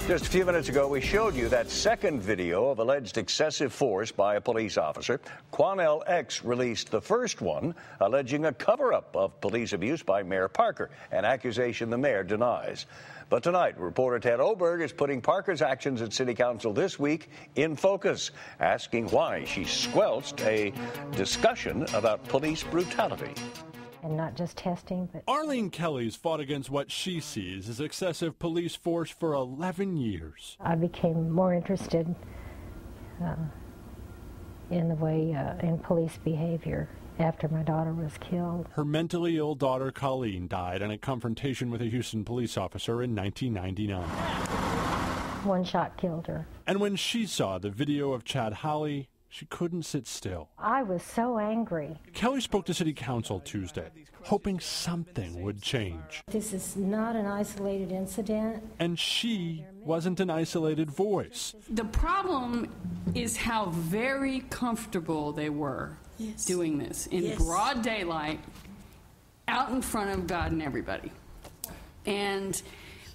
Just a few minutes ago, we showed you that second video of alleged excessive force by a police officer. Quanell X released the first one, alleging a cover-up of police abuse by Mayor Parker, an accusation the mayor denies. But tonight, reporter Ted Oberg is putting Parker's actions at City Council this week in focus, asking why she squelched a discussion about police brutality. And not just testing, but... Arlene Kelly's fought against what she sees as excessive police force for 11 years. I became more interested in the way, in police behavior after my daughter was killed. Her mentally ill daughter, Colleen, died in a confrontation with a Houston police officer in 1999. One shot killed her. And when she saw the video of Chad Holly, she couldn't sit still. I was so angry. Kelly spoke to City Council Tuesday, hoping something would change. This is not an isolated incident. And she wasn't an isolated voice. The problem is how very comfortable they were doing this in broad daylight, out in front of God and everybody. And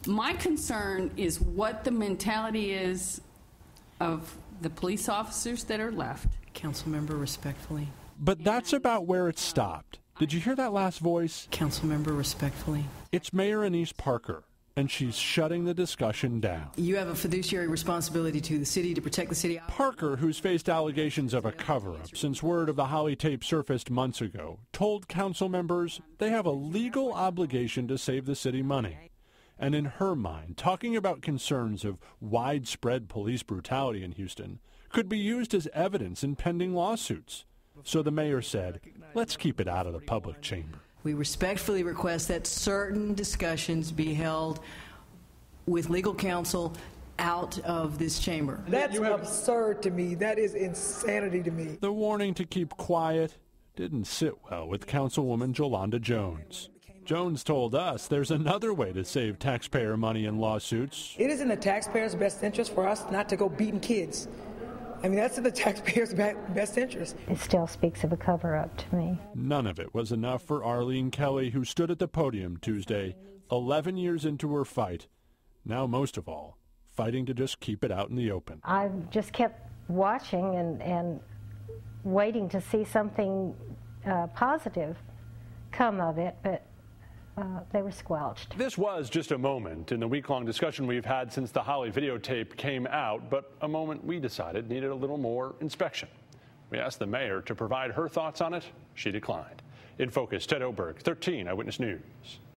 my concern is what the mentality is of the police officers that are left. Councilmember, respectfully. But that's about where it stopped. Did you hear that last voice? Councilmember, respectfully. It's Mayor Anise Parker, and she's shutting the discussion down. You have a fiduciary responsibility to the city to protect the city. Parker, who's faced allegations of a cover-up since word of the Holly tape surfaced months ago, told council members they have a legal obligation to save the city money. And in her mind, talking about concerns of widespread police brutality in Houston could be used as evidence in pending lawsuits. So the mayor said, let's keep it out of the public chamber. We respectfully request that certain discussions be held with legal counsel out of this chamber. That's absurd to me. That is insanity to me. The warning to keep quiet didn't sit well with Councilwoman Jolanda Jones. Jones told us there's another way to save taxpayer money in lawsuits. It is in the taxpayers' best interest for us not to go beating kids. I mean, that's in the taxpayers' best interest. It still speaks of a cover-up to me. None of it was enough for Arlene Kelly, who stood at the podium Tuesday, 11 years into her fight. Now, most of all, fighting to just keep it out in the open. I just kept watching and waiting to see something positive come of it, but they were squelched. This was just a moment in the week-long discussion we've had since the Holly videotape came out, but a moment we decided needed a little more inspection. We asked the mayor to provide her thoughts on it. She declined. In Focus, Ted Oberg, 13 Eyewitness News.